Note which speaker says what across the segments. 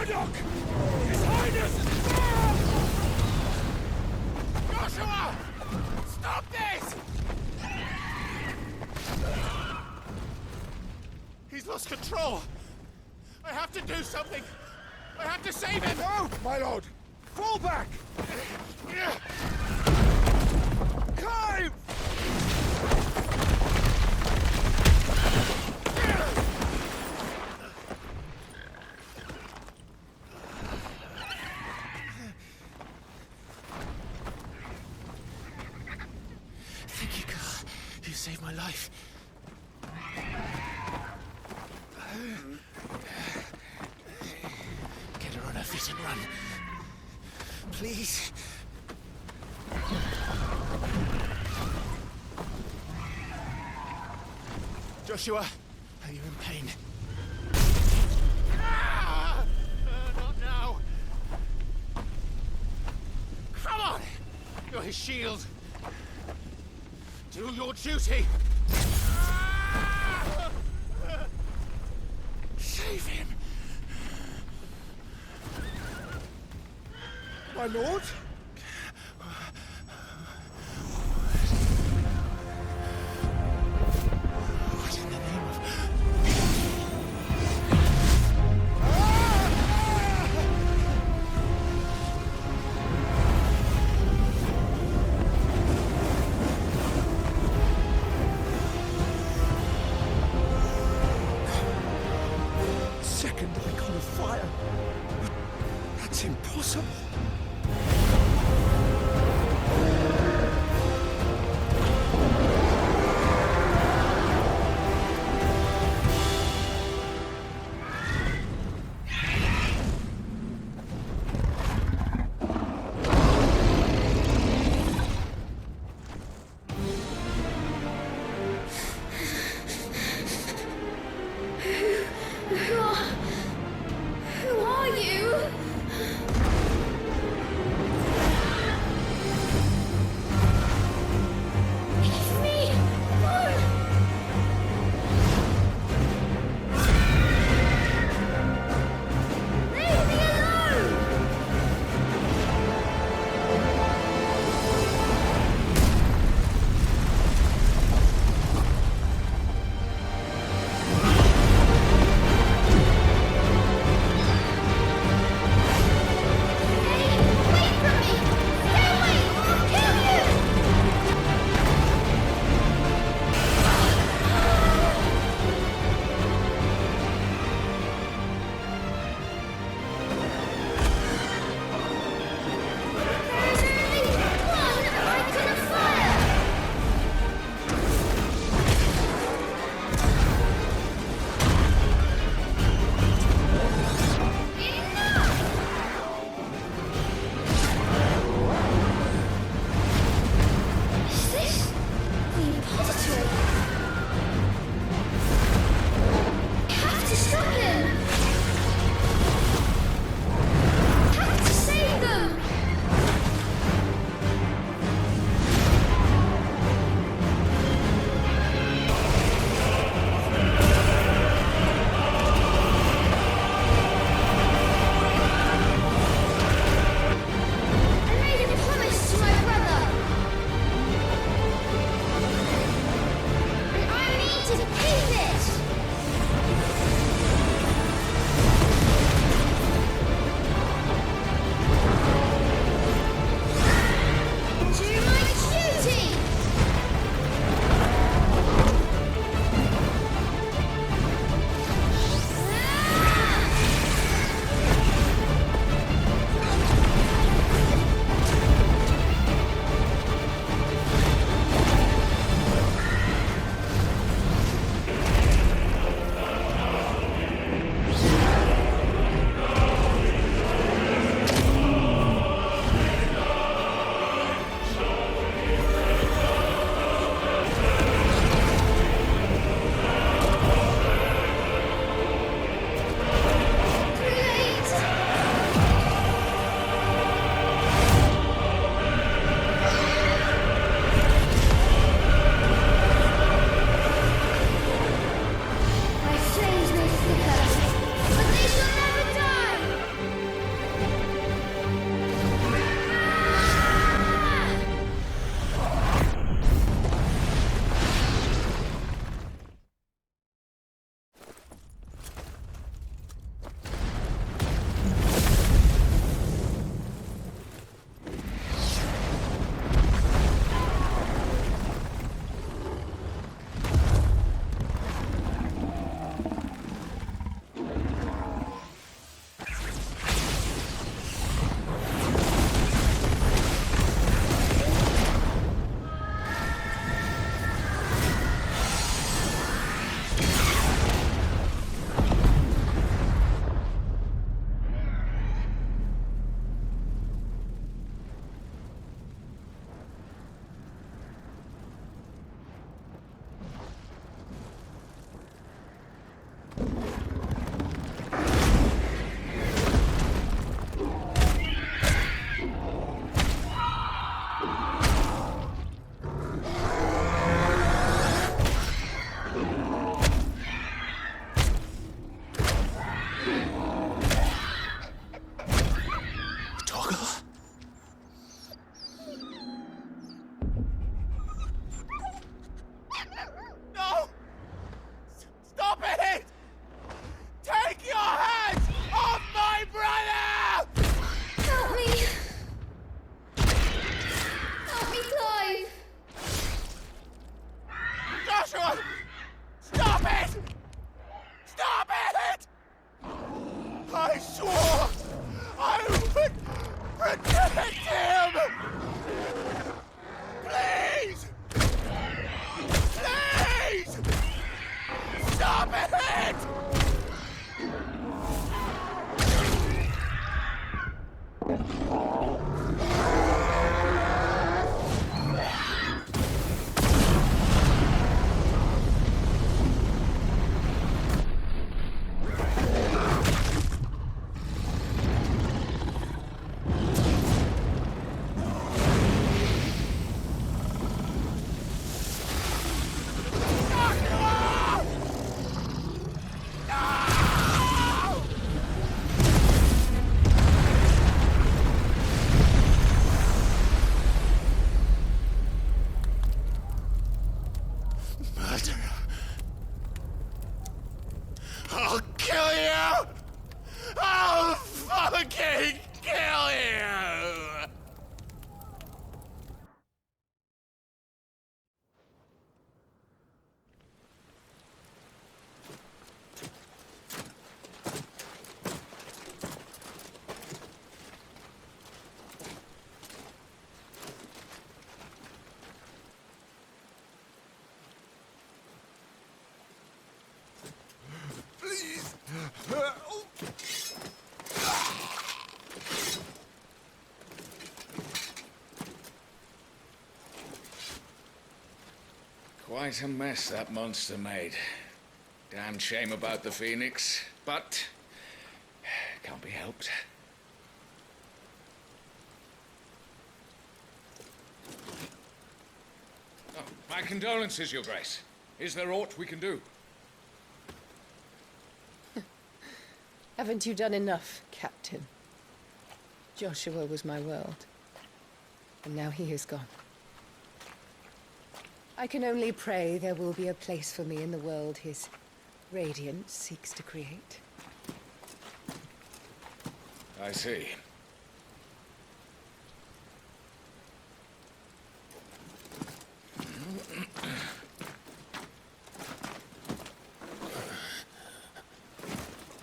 Speaker 1: Murdoch! His Highness! Joshua! Stop this! He's lost control. I have to do something. I have to save him!
Speaker 2: No, my lord! Fall back! Climb!
Speaker 1: Thank you, God. You saved my life. Get her on her feet and run. Please. Joshua, are you in pain? Not now. Come on! You're his shield. Do your duty. Save him.
Speaker 2: My lord?
Speaker 1: What in the name of...
Speaker 2: Second icon of fire. That's impossible.
Speaker 3: Who are you?
Speaker 1: fucking kill you!
Speaker 2: Please.
Speaker 3: Quite a mess that monster made. Damn shame about the Phoenix, but can't be helped. Oh, my condolences, Your Grace. Is there aught we can do?
Speaker 4: Haven't you done enough, Captain? Joshua was my world, and now he is gone. I can only pray there will be a place for me in the world his radiance seeks to create.
Speaker 3: I see.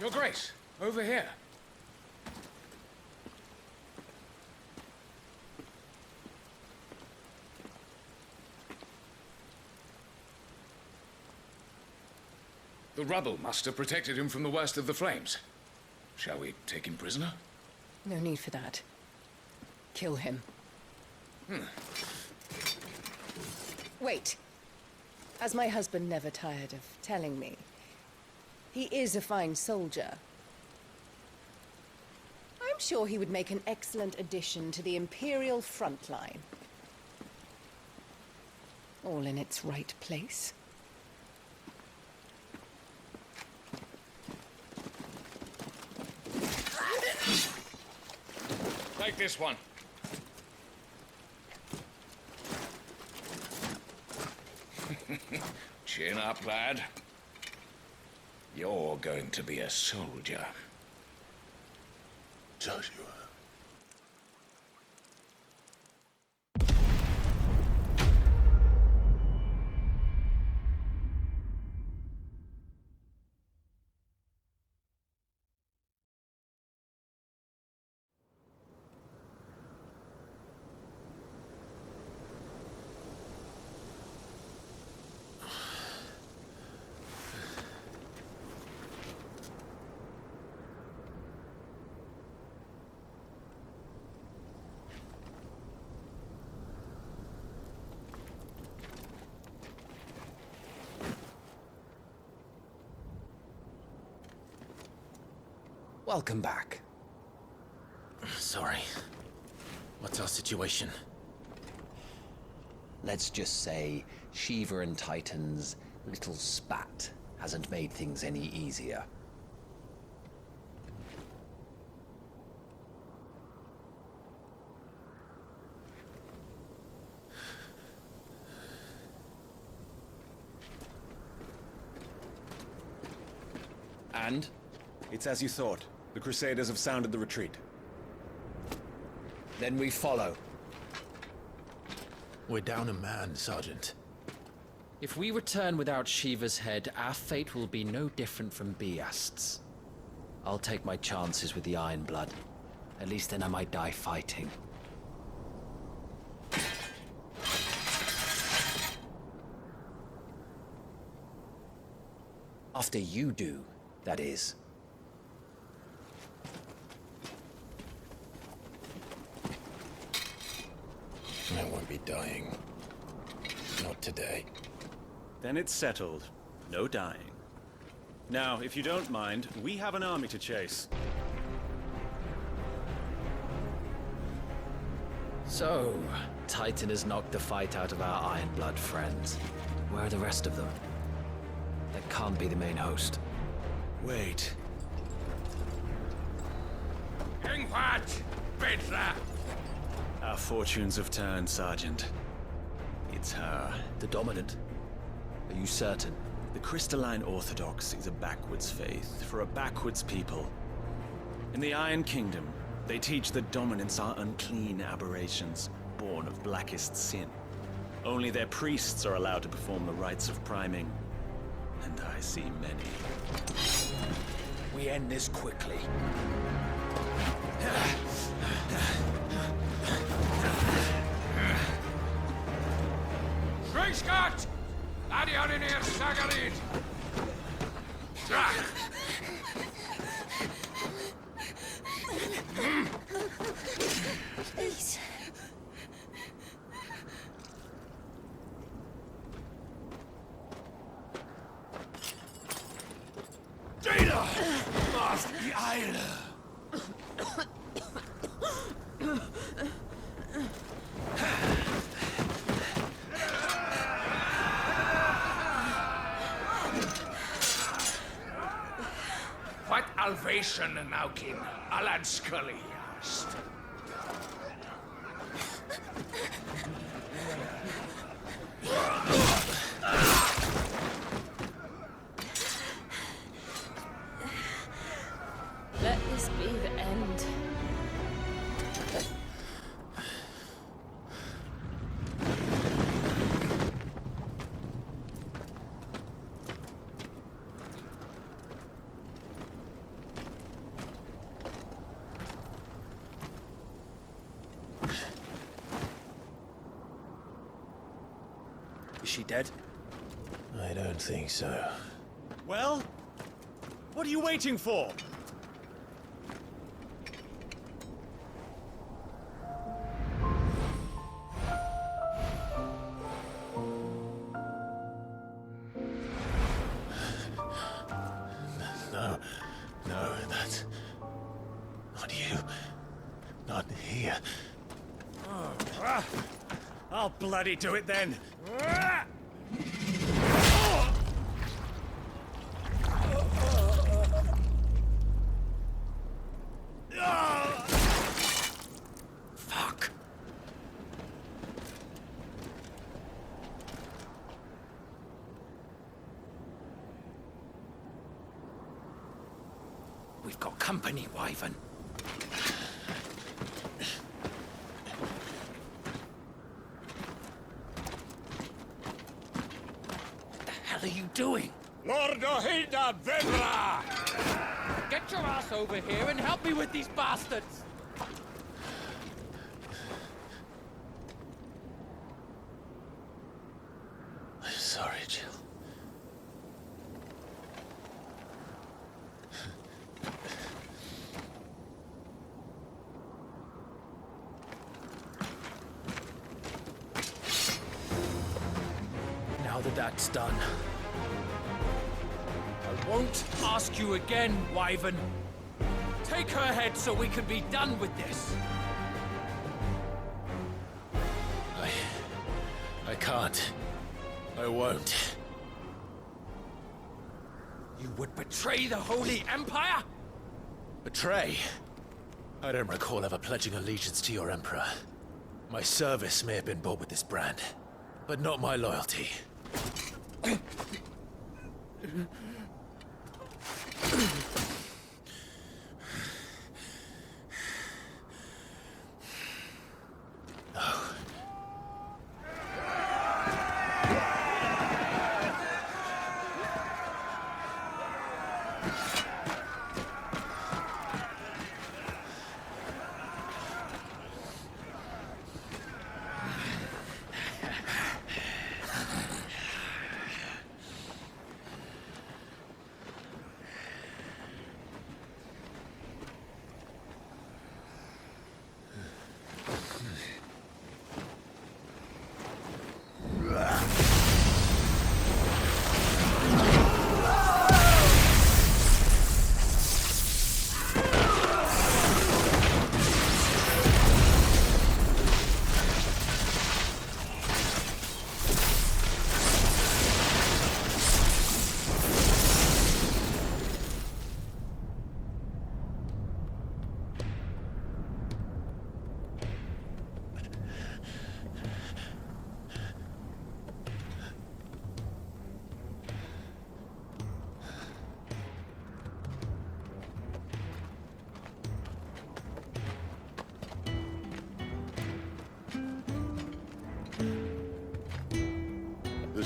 Speaker 3: Your Grace, over here. The rubble must have protected him from the worst of the flames. Shall we take him prisoner?
Speaker 4: No need for that. Kill him. Wait. As my husband never tired of telling me, he is a fine soldier. I'm sure he would make an excellent addition to the Imperial front line. All in its right place.
Speaker 3: Take this one. Chin up, lad. You're going to be a soldier.
Speaker 2: Joshua.
Speaker 5: Welcome back.
Speaker 6: Sorry. What's our situation?
Speaker 5: Let's just say Shiva and Titan's little spat hasn't made things any easier.
Speaker 6: And?
Speaker 7: It's as you thought. The Crusaders have sounded the retreat.
Speaker 5: Then we follow.
Speaker 6: We're down a man, Sergeant.
Speaker 8: If we return without Shiva's head, our fate will be no different from Biast's. I'll take my chances with the Iron Blood. At least then I might die fighting.
Speaker 5: After you do, that is.
Speaker 6: I won't be dying. Not today.
Speaker 7: Then it's settled. No dying. Now, if you don't mind, we have an army to chase.
Speaker 8: So, Titan has knocked the fight out of our Iron Blood friends. Where are the rest of them? That can't be the main host.
Speaker 7: Wait.
Speaker 3: Ingvat! Bedra!
Speaker 7: Our fortunes have turned, Sergeant. It's her.
Speaker 8: The Dominant? Are you certain?
Speaker 7: The Crystalline Orthodox is a backwards faith for a backwards people. In the Iron Kingdom, they teach that dominants are unclean aberrations, born of blackest sin. Only their priests are allowed to perform the rites of priming. And I see many.
Speaker 5: We end this quickly.
Speaker 3: Scott! Adioninir Sagarid!
Speaker 4: Please.
Speaker 2: Jada! Master the Isle!
Speaker 3: What Alvation Naukin, Alad Scully asked.
Speaker 4: Let this be the end.
Speaker 2: Is she dead?
Speaker 6: I don't think so.
Speaker 7: Well, what are you waiting for?
Speaker 6: No, that's not you. Not here.
Speaker 7: I'll bloody do it then.
Speaker 5: Fuck. We've got company, Wyvern. What the hell are you doing?
Speaker 1: Lord Ohilda Vedra! Get your ass over here and help me with these bastards!
Speaker 6: I'm sorry, Jill.
Speaker 8: Now that that's done, I won't ask you again, Wyvern. Take her head so we can be done with this.
Speaker 6: I can't. I won't.
Speaker 8: You would betray the Holy Empire?
Speaker 6: Betray? I don't recall ever pledging allegiance to your Emperor. My service may have been bought with this brand, but not my loyalty.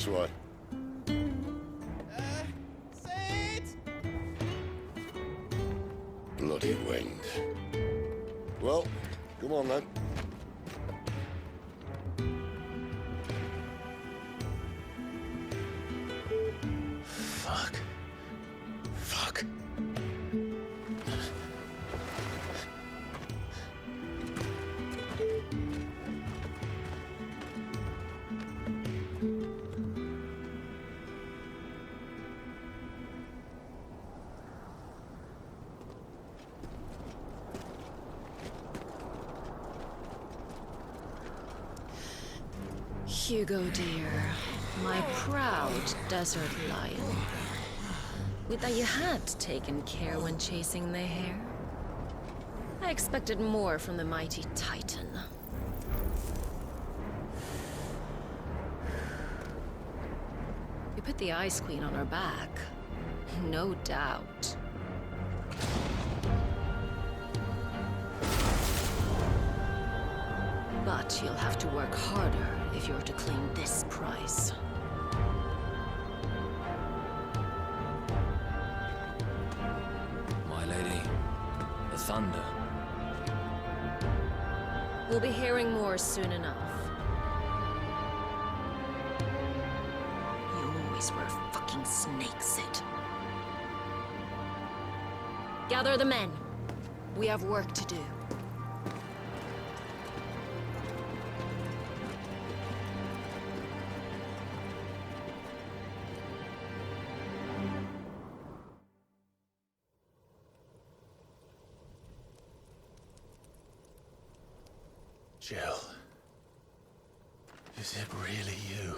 Speaker 9: This way.
Speaker 1: Sid!
Speaker 9: Bloody wind. Well, come on then.
Speaker 6: Fuck. Fuck.
Speaker 10: Hugo, dear, my proud desert lion. Would that you had taken care when chasing the hare. I expected more from the mighty Titan. You put the Ice Queen on her back, no doubt. But you'll have to work harder if you're to claim this prize.
Speaker 2: My lady, the thunder.
Speaker 10: We'll be hearing more soon enough. You always were a fucking snake, Sid. Gather the men. We have work to do.
Speaker 6: Jill. Is it really you?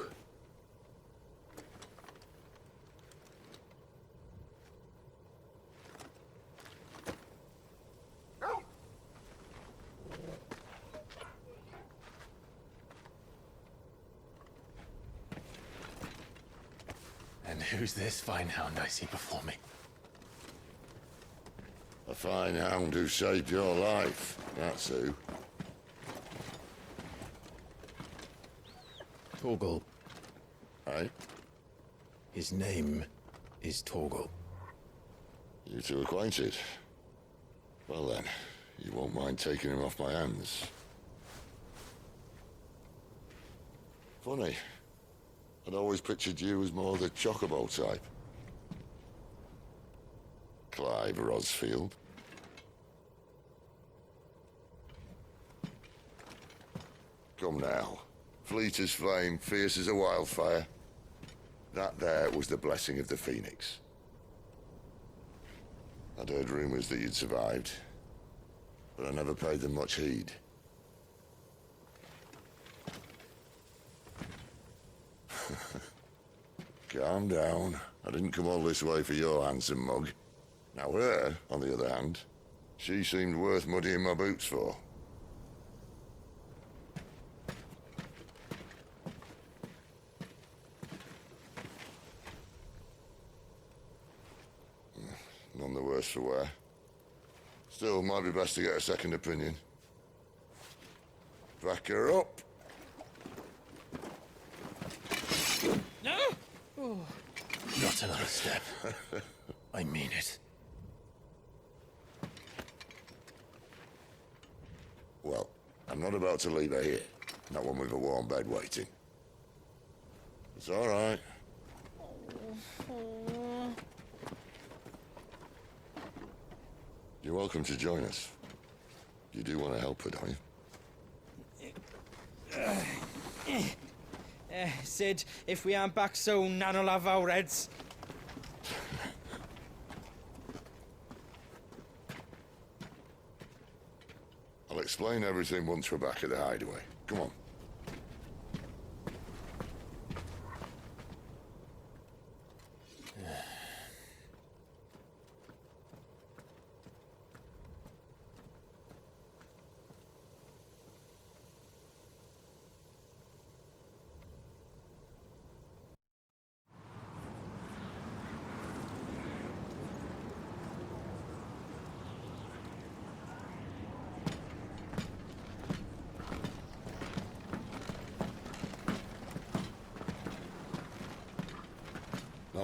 Speaker 6: And who's this fine hound I see before me?
Speaker 9: A fine hound who saved your life, that's who.
Speaker 6: Torgal.
Speaker 9: Hey?
Speaker 6: His name is Torgal.
Speaker 9: You two acquainted? Well then, you won't mind taking him off my hands. Funny. I'd always pictured you as more the chocobo type. Clive Rosfield. Come now. Fleet as flame, fierce as a wildfire. That there was the blessing of the Phoenix. I'd heard rumors that you'd survived, but I never paid them much heed. Calm down. I didn't come all this way for your handsome mug. Now her, on the other hand, she seemed worth muddying my boots for. None the worse for wear. Still, might be best to get a second opinion. Back her up.
Speaker 1: No!
Speaker 6: Not another step. I mean it.
Speaker 9: Well, I'm not about to leave her here. Not one with a warm bed waiting. It's all right. You're welcome to join us. You do want to help her, don't you?
Speaker 1: Sid, if we aren't back soon, Nan'll have our heads.
Speaker 9: I'll explain everything once we're back at the hideaway. Come on.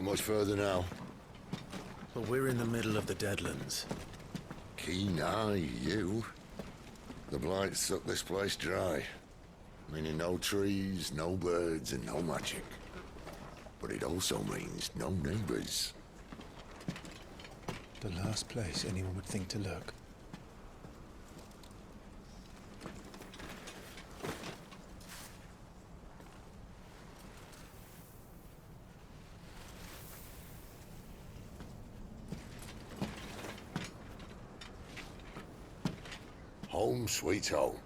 Speaker 9: Not much further now.
Speaker 6: But we're in the middle of the Deadlands.
Speaker 9: Keen eye, you. The blight sucked this place dry. Meaning no trees, no birds, and no magic. But it also means no neighbors.
Speaker 6: The last place anyone would think to look.
Speaker 9: Home sweet home.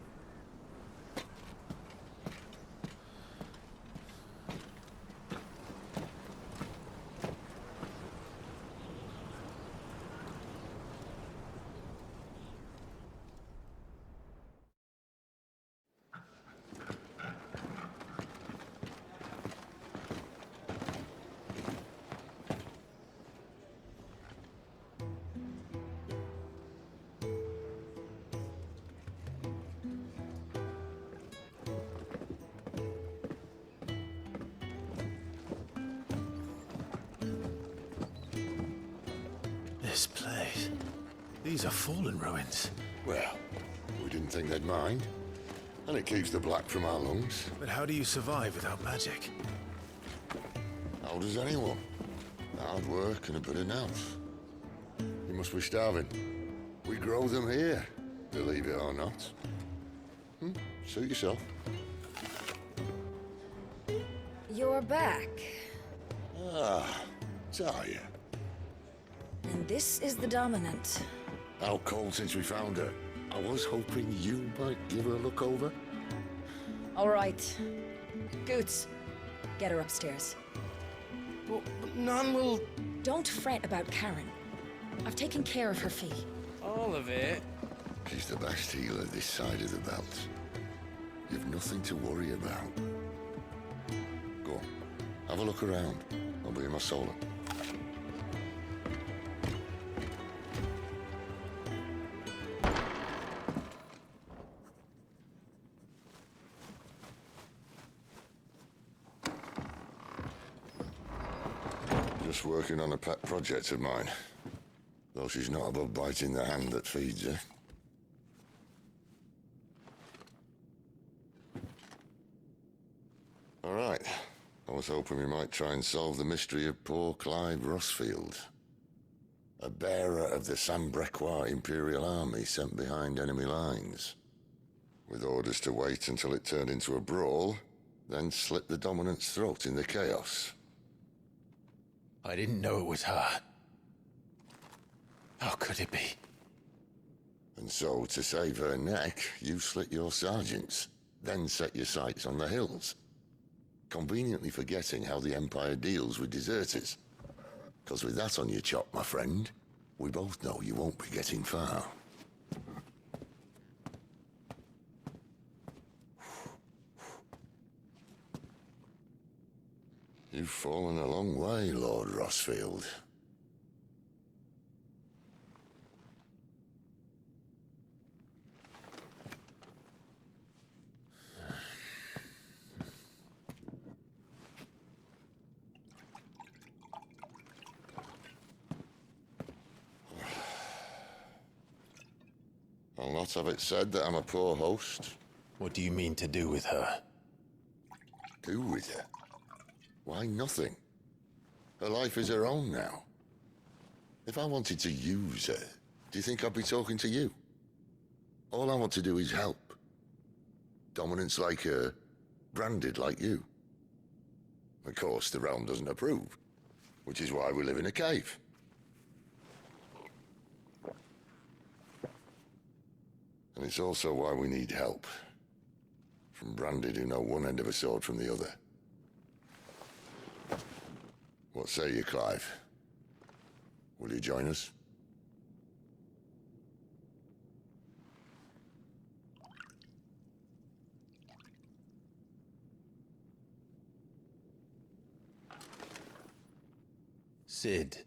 Speaker 6: This place. These are fallen ruins.
Speaker 9: Well, we didn't think they'd mind. And it keeps the black from our lungs.
Speaker 6: But how do you survive without magic?
Speaker 9: How does anyone? Hard work and a bit of nous. You must be starving. We grow them here, believe it or not. Suit yourself.
Speaker 11: You're back.
Speaker 9: Ah, Talia.
Speaker 11: And this is the Dominant.
Speaker 9: Out cold since we found her. I was hoping you might give her a look over.
Speaker 11: All right. Goots, get her upstairs.
Speaker 2: Well, none will...
Speaker 11: Don't fret about Karen. I've taken care of her fee.
Speaker 2: All of it?
Speaker 9: She's the best healer this side of the belt. You've nothing to worry about. Go on, have a look around. I'll be in my solar. Just working on a pet project of mine. Though she's not above biting the hand that feeds her. All right. I was hoping we might try and solve the mystery of poor Clive Rossfield. A bearer of the Sambrequois Imperial Army sent behind enemy lines. With orders to wait until it turned into a brawl, then slit the Dominant's throat in the chaos.
Speaker 6: I didn't know it was her. How could it be?
Speaker 9: And so, to save her neck, you slit your sergeants, then set your sights on the hills. Conveniently forgetting how the Empire deals with deserters. Because with that on your chop, my friend, we both know you won't be getting far. You've fallen a long way, Lord Rossfield. I'll not have it said that I'm a poor host.
Speaker 6: What do you mean to do with her?
Speaker 9: Do with her? Why, nothing. Her life is her own now. If I wanted to use her, do you think I'd be talking to you? All I want to do is help. Dominants like her, branded like you. Of course, the realm doesn't approve, which is why we live in a cave. And it's also why we need help. From branded who know one end of a sword from the other. What say you, Clive? Will you join us?
Speaker 6: Sid,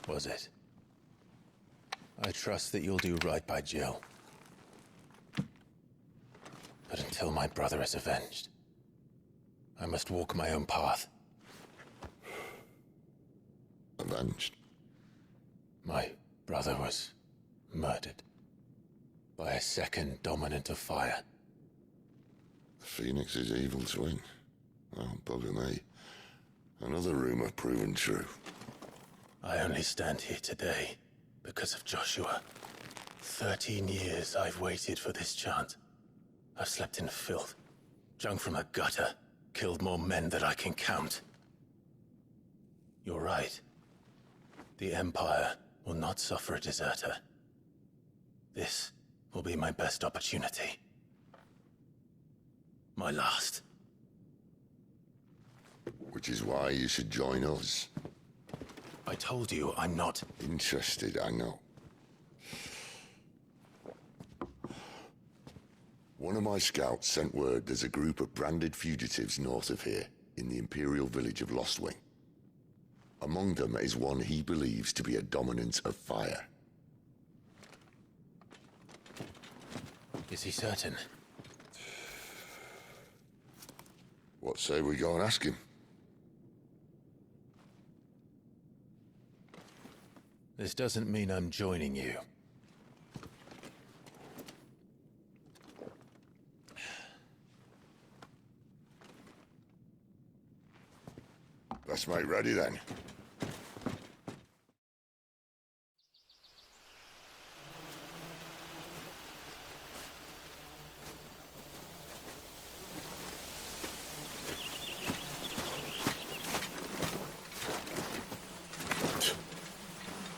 Speaker 6: was it? I trust that you'll do right by Jill. But until my brother is avenged, I must walk my own path.
Speaker 9: avenged.
Speaker 6: My brother was murdered by a second dominant of fire.
Speaker 9: The Phoenix's evil twin. Oh, bugger me. Another rumor proven true.
Speaker 6: I only stand here today because of Joshua. 13 years I've waited for this chance. I've slept in filth, drunk from a gutter, killed more men than I can count. You're right. The Empire will not suffer a deserter. This will be my best opportunity. My last.
Speaker 9: Which is why you should join us.
Speaker 6: I told you I'm not
Speaker 9: interested, I know. One of my scouts sent word there's a group of branded fugitives north of here, in the Imperial village of Lostwing. Among them is one he believes to be a dominant of fire.
Speaker 6: Is he certain?
Speaker 9: What say we go and ask him?
Speaker 6: This doesn't mean I'm joining you.
Speaker 9: Let's make ready then.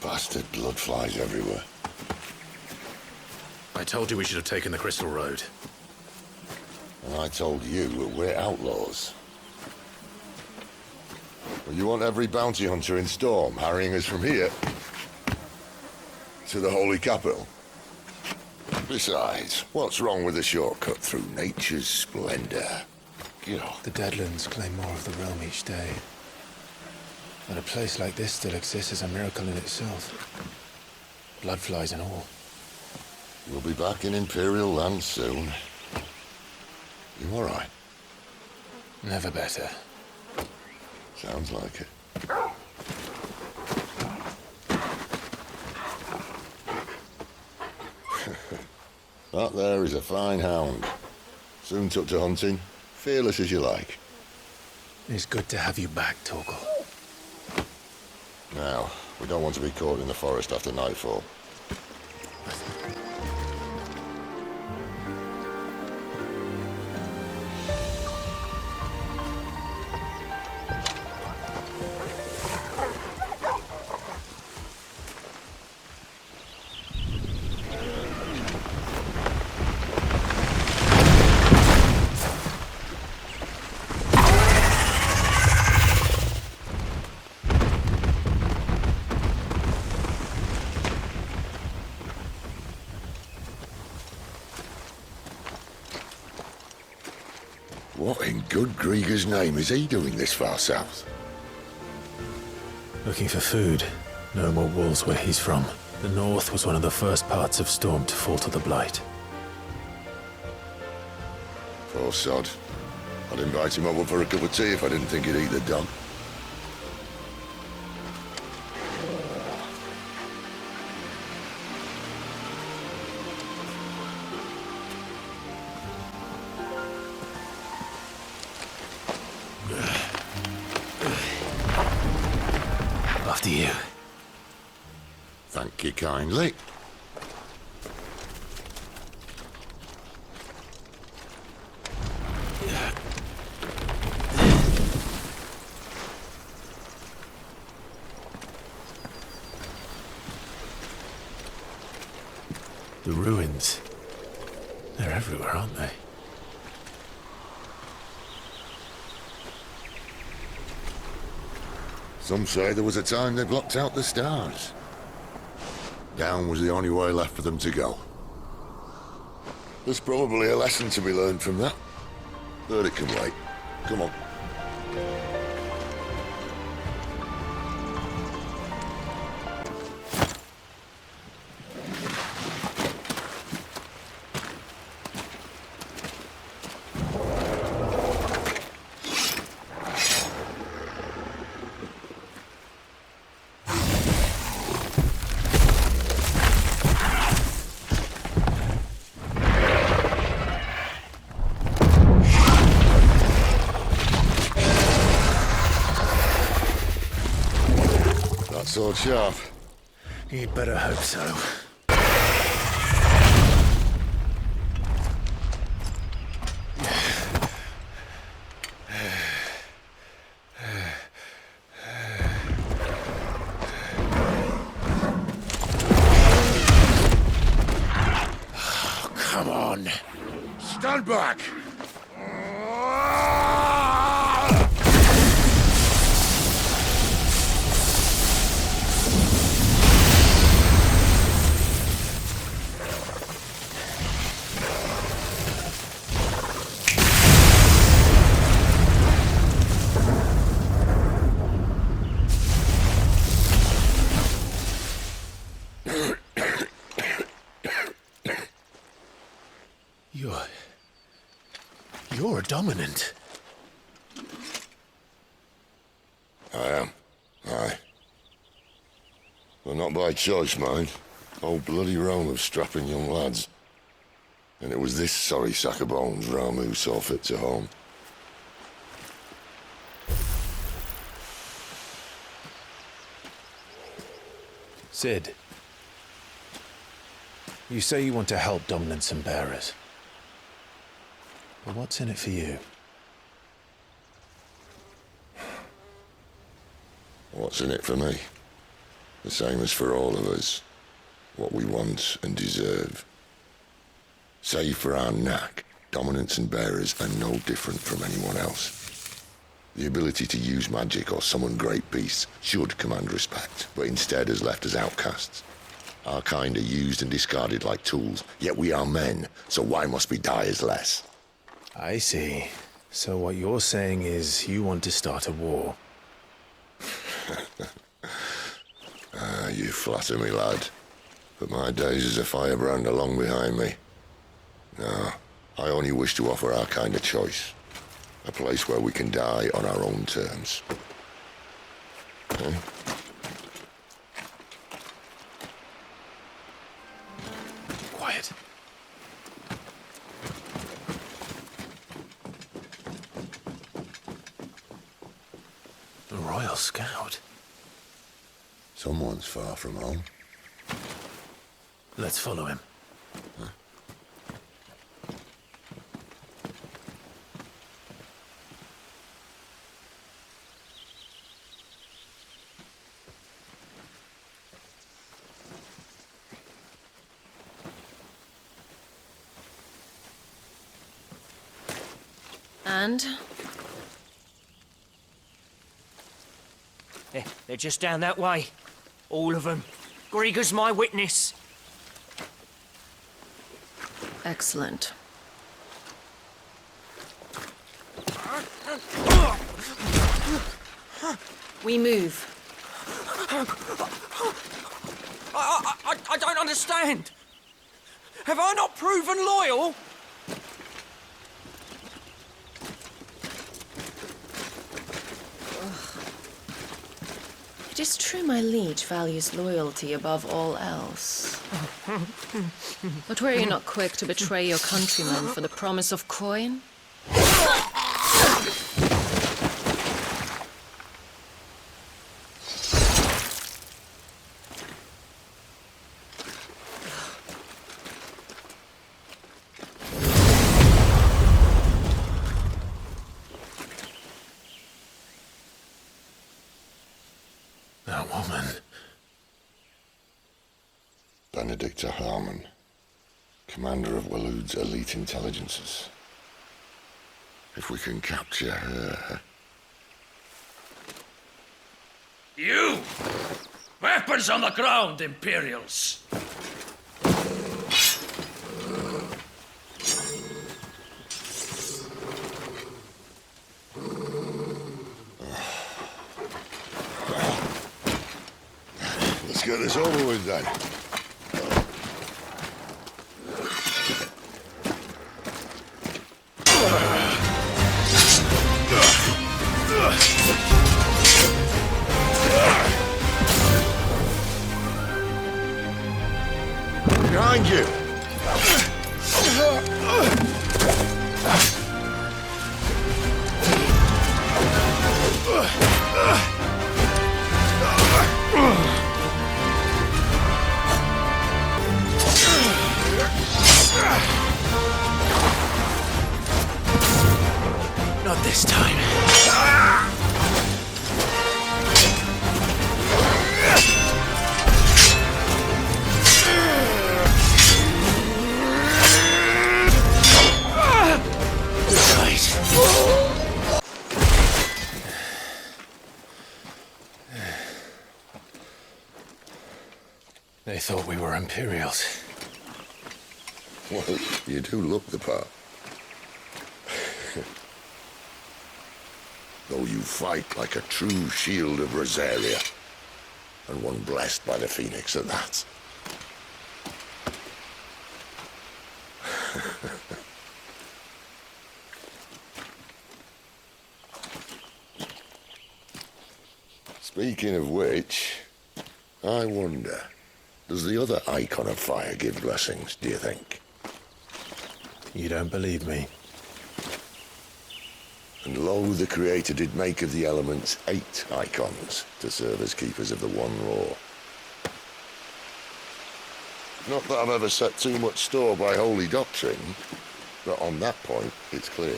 Speaker 9: Bastard blood flies everywhere.
Speaker 6: I told you we should have taken the Crystal Road.
Speaker 9: And I told you we're outlaws. Well, you want every bounty hunter in Storm harrying us from here to the Holy Capital? Besides, what's wrong with a shortcut through nature's splendor? God.
Speaker 6: The Deadlands claim more of the realm each day. That a place like this still exists is a miracle in itself. Bloodflies and all.
Speaker 9: We'll be back in Imperial land soon. You all right?
Speaker 6: Never better.
Speaker 9: Sounds like it. That there is a fine hound. Soon took to hunting. Fearless as you like.
Speaker 6: It's good to have you back, Torgal.
Speaker 9: Now, we don't want to be caught in the forest after nightfall. What in good Grieger's name is he doing this far south?
Speaker 6: Looking for food. No more wolves where he's from. The north was one of the first parts of Storm to fall to the Blight.
Speaker 9: Poor sod. I'd invite him over for a cup of tea if I didn't think he'd eat the dog.
Speaker 6: After you.
Speaker 9: Thank you kindly.
Speaker 6: The ruins. They're everywhere, aren't they?
Speaker 9: Some say there was a time they blocked out the stars. Down was the only way left for them to go. There's probably a lesson to be learned from that. But it can wait. Come on. sword sharp.
Speaker 6: You'd better hope so.
Speaker 3: Oh, come on. Stand back.
Speaker 6: You're a dominant.
Speaker 9: I am. Aye. Well, not by choice, mind. Whole bloody realm of strapping young lads. And it was this sorry sack of bones Ramu saw fit to home.
Speaker 6: Sid, you say you want to help dominants and bearers. But what's in it for you?
Speaker 9: What's in it for me? The same as for all of us. What we want and deserve. Save for our knack, dominants and bearers are no different from anyone else. The ability to use magic or summon great beasts should command respect, but instead has left us outcasts. Our kind are used and discarded like tools, yet we are men, so why must we die as less?
Speaker 6: I see. So what you're saying is you want to start a war.
Speaker 9: You flatter me, lad. But my days as a firebrand are long behind me. No, I only wish to offer our kind a choice. A place where we can die on our own terms. Okay?
Speaker 6: Quiet. A Royal Scout.
Speaker 9: Someone's far from home.
Speaker 6: Let's follow him.
Speaker 9: Huh?
Speaker 10: And?
Speaker 12: They're just down that way. All of them. Grieger's my witness.
Speaker 10: Excellent. We move.
Speaker 12: I don't understand. Have I not proven loyal?
Speaker 10: It is true my liege values loyalty above all else. But were you not quick to betray your countrymen for the promise of coin?
Speaker 6: That woman.
Speaker 9: Benedicta Harmon, commander of Waloed's elite intelligences. If we can capture her...
Speaker 1: You! Weapons on the ground, Imperials!
Speaker 9: Let's get this over with then. Behind you!
Speaker 6: They thought we were Imperials.
Speaker 9: Well, you do look the part. Though you fight like a true shield of Rosaria, and one blessed by the Phoenix at that. Speaking of which, I wonder, does the other icon of fire give blessings, do you think?
Speaker 6: You don't believe me?
Speaker 9: And lo, the Creator did make of the elements 8 icons to serve as keepers of the one law. Not that I've ever set too much store by holy doctrine, but on that point, it's clear.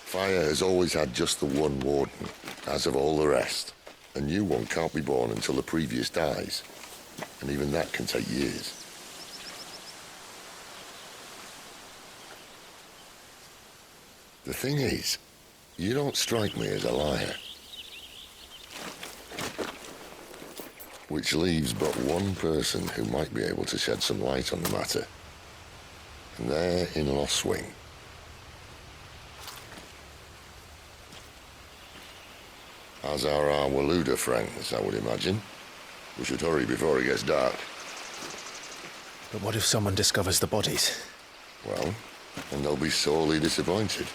Speaker 9: Fire has always had just the one warden, as of all the rest. A new one can't be born until the previous dies, and even that can take years. The thing is, you don't strike me as a liar. Which leaves but one person who might be able to shed some light on the matter. And they're in Lost Wing. As are our Waluda friends, I would imagine. We should hurry before it gets dark.
Speaker 6: But what if someone discovers the bodies?
Speaker 9: Well, and they'll be sorely disappointed.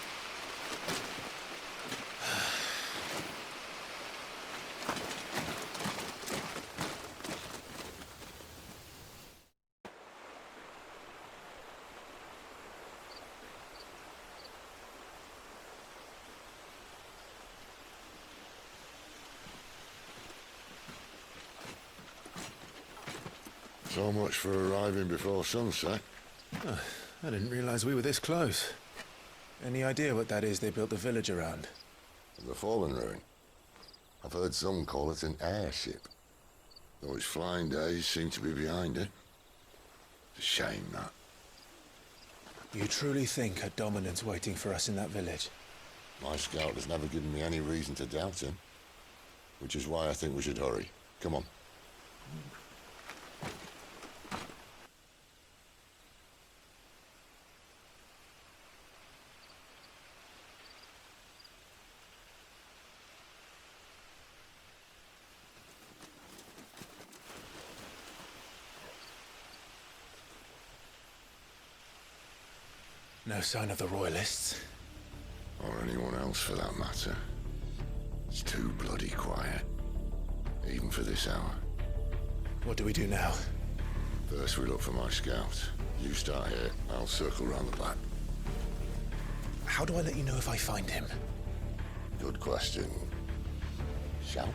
Speaker 9: So much for arriving before sunset.
Speaker 6: Oh, I didn't realize we were this close. Any idea what that is they built the village around?
Speaker 9: The Fallen Ruin. I've heard some call it an airship. Though its flying days seem to be behind it. It's a shame, that.
Speaker 6: You truly think a dominant's waiting for us in that village?
Speaker 9: My scout has never given me any reason to doubt him. Which is why I think we should hurry. Come on.
Speaker 6: No sign of the Royalists.
Speaker 9: Or anyone else for that matter. It's too bloody quiet. Even for this hour.
Speaker 6: What do we do now?
Speaker 9: First we look for my scout. You start here, I'll circle round the back.
Speaker 6: How do I let you know if I find him?
Speaker 9: Good question. Shout?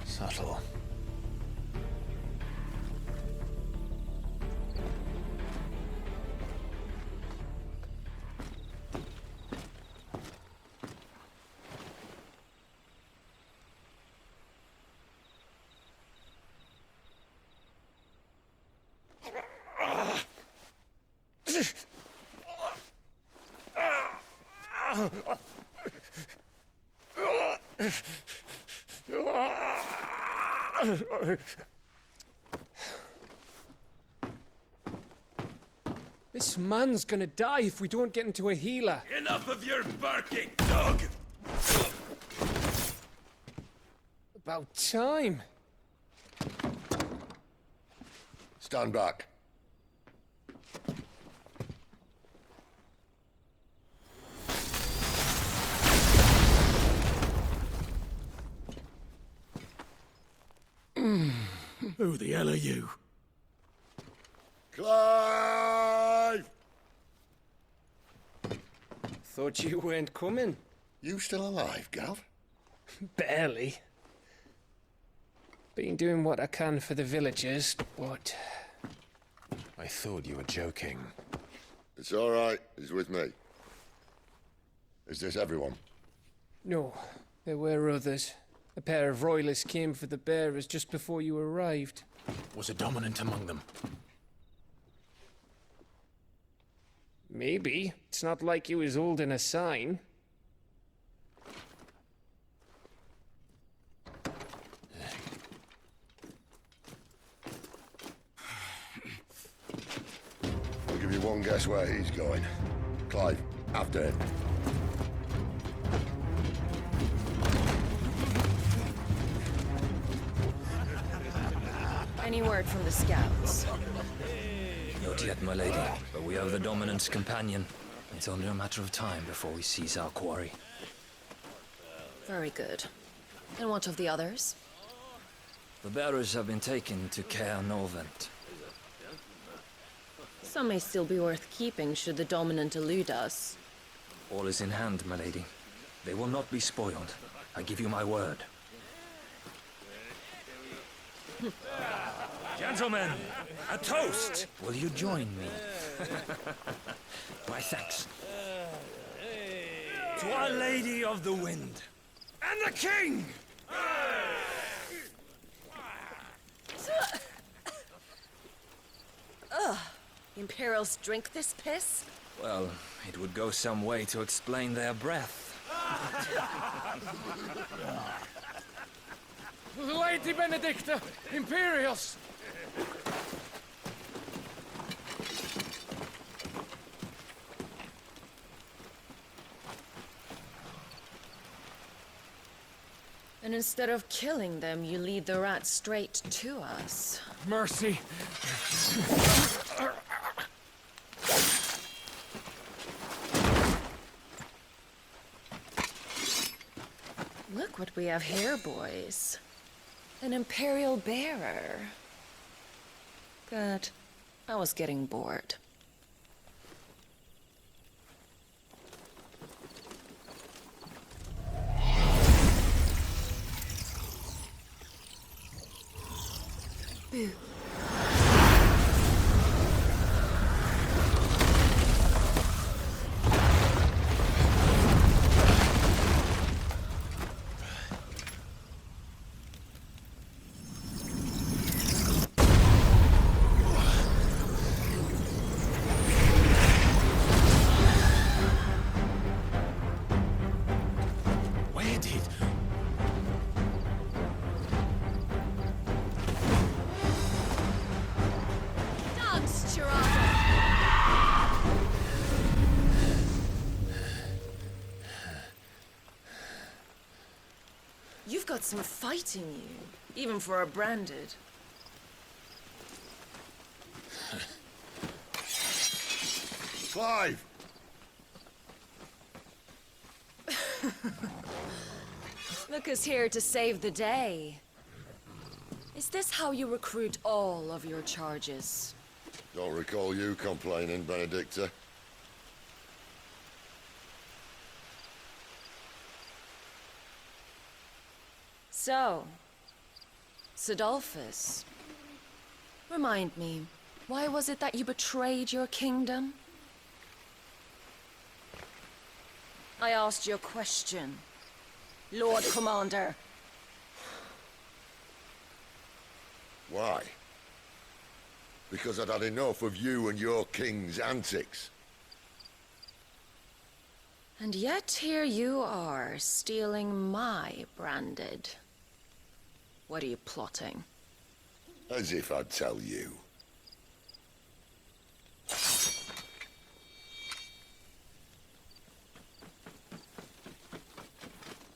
Speaker 6: Subtle.
Speaker 13: This man's gonna die if we don't get into a healer.
Speaker 1: Enough of your barking, dog!
Speaker 13: About time.
Speaker 9: Stand back.
Speaker 1: Who the hell are you?
Speaker 9: Clive!
Speaker 13: Thought you weren't coming.
Speaker 9: You still alive, Gav?
Speaker 13: Barely. Been doing what I can for the villagers, but...
Speaker 6: I thought you were joking.
Speaker 9: It's all right. He's with me. Is this everyone?
Speaker 13: No, there were others. A pair of royalists came for the bearers just before you arrived.
Speaker 6: Was a dominant among them?
Speaker 13: Maybe. It's not like he was holding a sign.
Speaker 9: one guess where he's going. Clive, after him.
Speaker 10: Any word from the scouts?
Speaker 14: Not yet, my lady, but we have the Dominant's companion. It's only a matter of time before we seize our quarry.
Speaker 10: Very good. And what of the others?
Speaker 14: The bearers have been taken to Caer Novent.
Speaker 10: Some may still be worth keeping should the Dominant elude us.
Speaker 14: All is in hand, my lady. They will not be spoiled. I give you my word. Gentlemen, a toast! Will you join me? My thanks. To Our Lady of the Wind. And the King!
Speaker 10: Ugh. Imperials drink this piss?
Speaker 14: Well, it would go some way to explain their breath.
Speaker 1: Lady Benedicta! Imperials!
Speaker 10: And instead of killing them, you lead the rats straight to us.
Speaker 1: Mercy!
Speaker 10: Look what we have here, boys. An Imperial bearer. Good. I was getting bored. Boo.
Speaker 6: Where did...
Speaker 10: Dogs, Tirana! You've got some fight in you, even for a branded.
Speaker 9: Clive!
Speaker 10: Look who's here to save the day. Is this how you recruit all of your charges?
Speaker 9: Don't recall you complaining, Benedicta.
Speaker 10: So, Sidolphus, remind me, why was it that you betrayed your kingdom? I asked you a question, Lord Commander.
Speaker 9: Why? Because I'd had enough of you and your king's antics.
Speaker 10: And yet here you are, stealing my branded. What are you plotting?
Speaker 9: As if I'd tell you.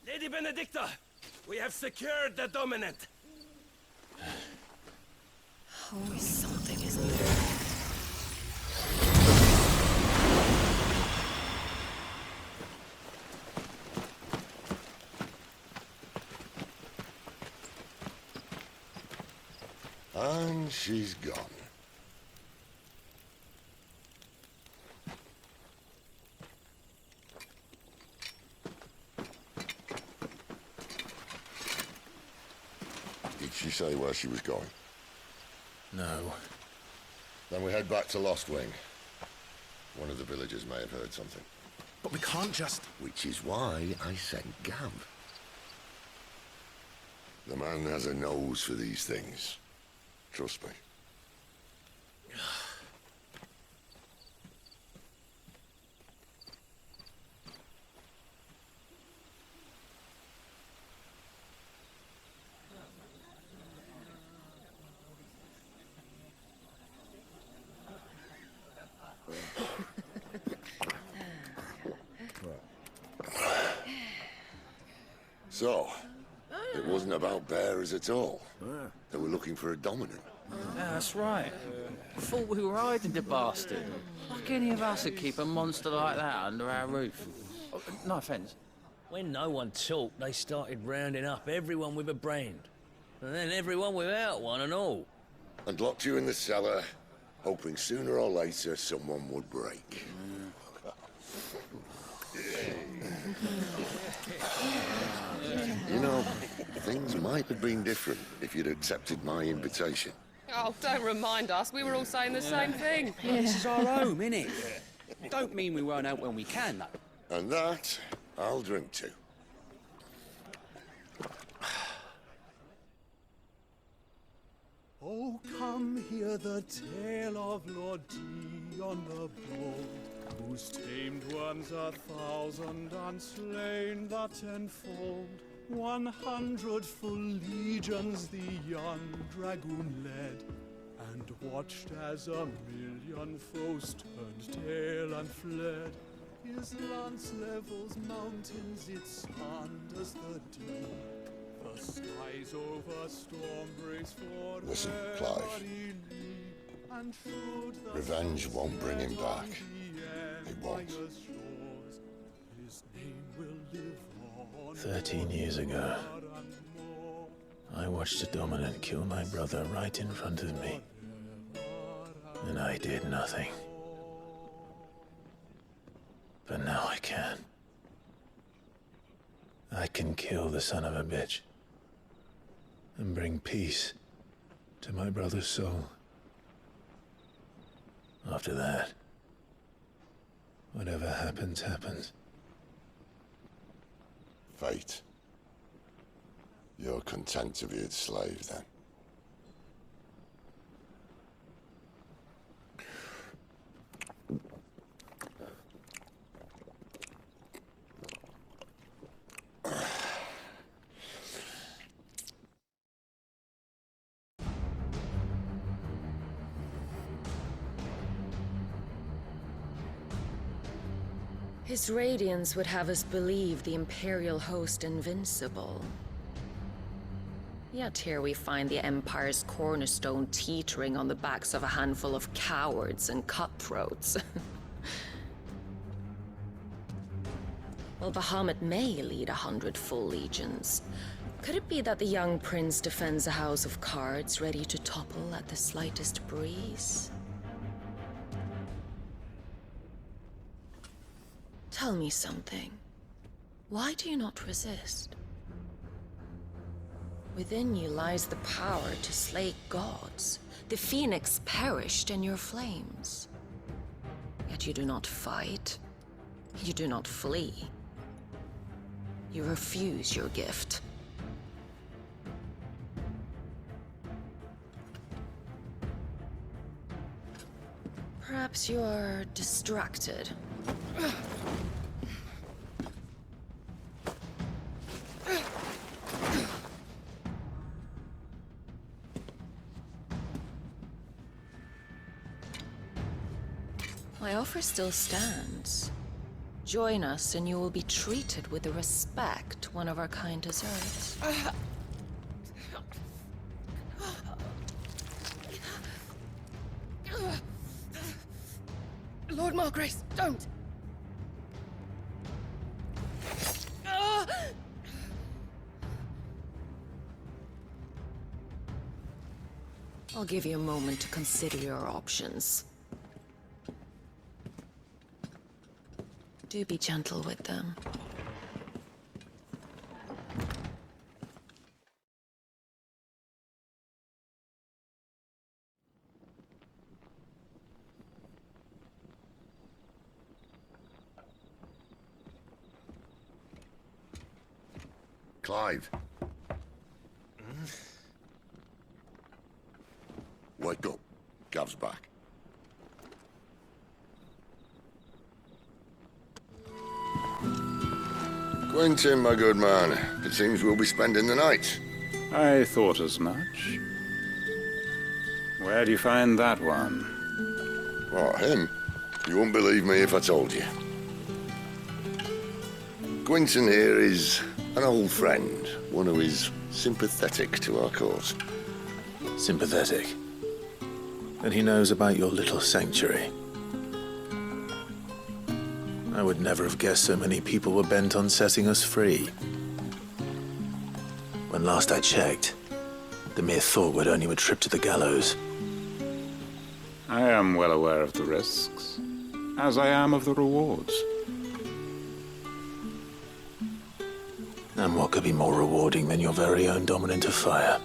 Speaker 2: Lady Benedicta, we have secured the Dominant.
Speaker 10: Always something, isn't there?
Speaker 9: And she's gone. Did she say where she was going?
Speaker 6: No.
Speaker 9: Then we head back to Lost Wing. One of the villagers may have heard something.
Speaker 6: But we can't just...
Speaker 9: Which is why I sent Gav. The man has a nose for these things. Trust me. So, it wasn't about bearers at all. They were looking for a dominant.
Speaker 1: Yeah, that's right. Thought we were hiding the bastard. Like any of us would keep a monster like that under our roof. Oh, no offence.
Speaker 14: When no one talked, they started rounding up everyone with a brand. And then everyone without one and all.
Speaker 9: And locked you in the cellar, hoping sooner or later someone would break. You know, things might have been different if you'd accepted my invitation.
Speaker 15: Oh, don't remind us. We were all saying the same thing.
Speaker 1: This is our home, innit? Don't mean we won't out when we can, though.
Speaker 9: And that, I'll drink to.
Speaker 16: Oh, come hear the tale of Lord Dion the Bold, whose tamed ones 1,000 and slain the tenfold. 100 full legions the young dragoon led, and watched as 1,000,000 foes turned tail and fled. His lance levels mountains, it slanders the deep. The skies over storm breaks for
Speaker 9: Listen, Clive. Revenge won't bring him back. It won't.
Speaker 6: 13 years ago, I watched a dominant kill my brother right in front of me. And I did nothing. But now I can. I can kill the son of a bitch. And bring peace to my brother's soul. After that, whatever happens, happens.
Speaker 9: Fate. You're content to be its slave, then?
Speaker 10: His radiance would have us believe the Imperial host invincible. Yet here we find the Empire's cornerstone teetering on the backs of a handful of cowards and cutthroats. Well, Bahamut may lead 100 full legions. Could it be that the young prince defends a house of cards ready to topple at the slightest breeze? Tell me something. Why do you not resist? Within you lies the power to slay gods. The Phoenix perished in your flames. Yet you do not fight. You do not flee. You refuse your gift. Perhaps you're distracted. My offer still stands. Join us and you will be treated with the respect one of our kind deserves.
Speaker 15: Lord Margrace, don't!
Speaker 10: I'll give you a moment to consider your options. Do be gentle with them.
Speaker 9: Clive. Wake up. Gav's back. Quentin, my good man. It seems we'll be spending the night.
Speaker 17: I thought as much. Where do you find that one?
Speaker 9: What, him? You wouldn't believe me if I told you. Quentin here is An old friend, one who is sympathetic to our cause.
Speaker 6: Sympathetic? And he knows about your little sanctuary. I would never have guessed so many people were bent on setting us free. When last I checked, the mere thought would earn you a trip to the gallows.
Speaker 17: I am well aware of the risks, as I am of the rewards.
Speaker 6: And what could be more rewarding than your very own dominant of fire?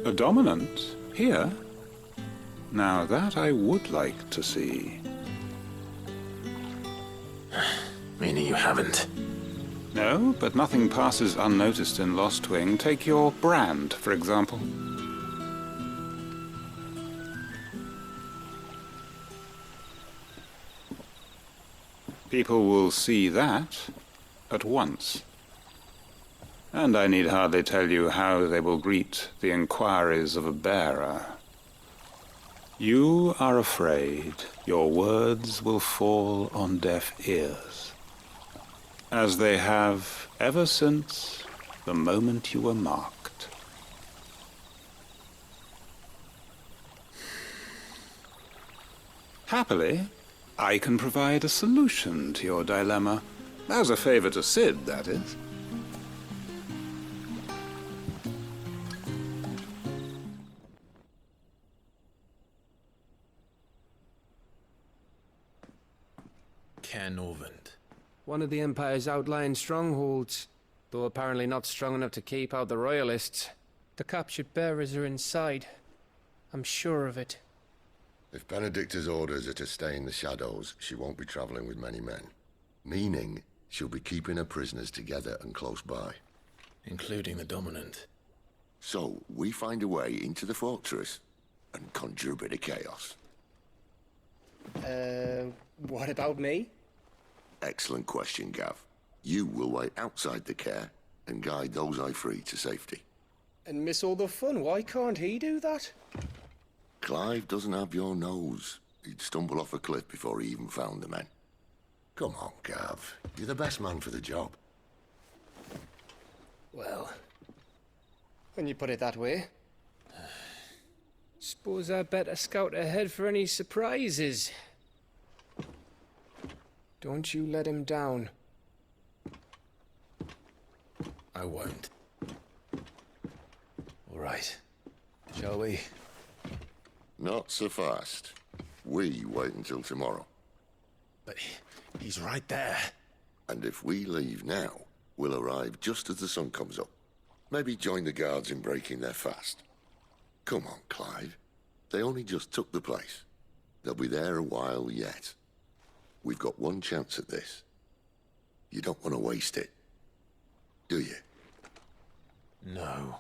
Speaker 17: A dominant? Here? Now that I would like to see.
Speaker 6: Meaning you haven't?
Speaker 17: No, but nothing passes unnoticed in Lost Wing. Take your brand, for example. People will see that at once. And I need hardly tell you how they will greet the inquiries of a bearer. You are afraid your words will fall on deaf ears, as they have ever since the moment you were marked. Happily, I can provide a solution to your dilemma. As a favor to Sid, that is.
Speaker 6: Norvend.
Speaker 13: One of the Empire's outlying strongholds, though apparently not strong enough to keep out the Royalists. The captured bearers are inside. I'm sure of it.
Speaker 9: If Benedicta's orders are to stay in the shadows, she won't be traveling with many men. Meaning, she'll be keeping her prisoners together and close by.
Speaker 6: Including the Dominant.
Speaker 9: So, we find a way into the fortress and conjure a bit of chaos.
Speaker 13: What about me?
Speaker 9: Excellent question, Gav. You will wait outside the care and guide those I free to safety.
Speaker 13: And miss all the fun. Why can't he do that?
Speaker 9: Clive doesn't have your nose. He'd stumble off a cliff before he even found the men. Come on, Gav. You're the best man for the job.
Speaker 13: Well, when you put it that way. Suppose I better scout ahead for any surprises. Don't you let him down.
Speaker 6: I won't. All right. Shall we?
Speaker 9: Not so fast. We wait until tomorrow.
Speaker 6: But he's right there.
Speaker 9: And if we leave now, we'll arrive just as the sun comes up. Maybe join the guards in breaking their fast. Come on, Clive. They only just took the place. They'll be there a while yet. We've got one chance at this. You don't want to waste it, do you?
Speaker 6: No.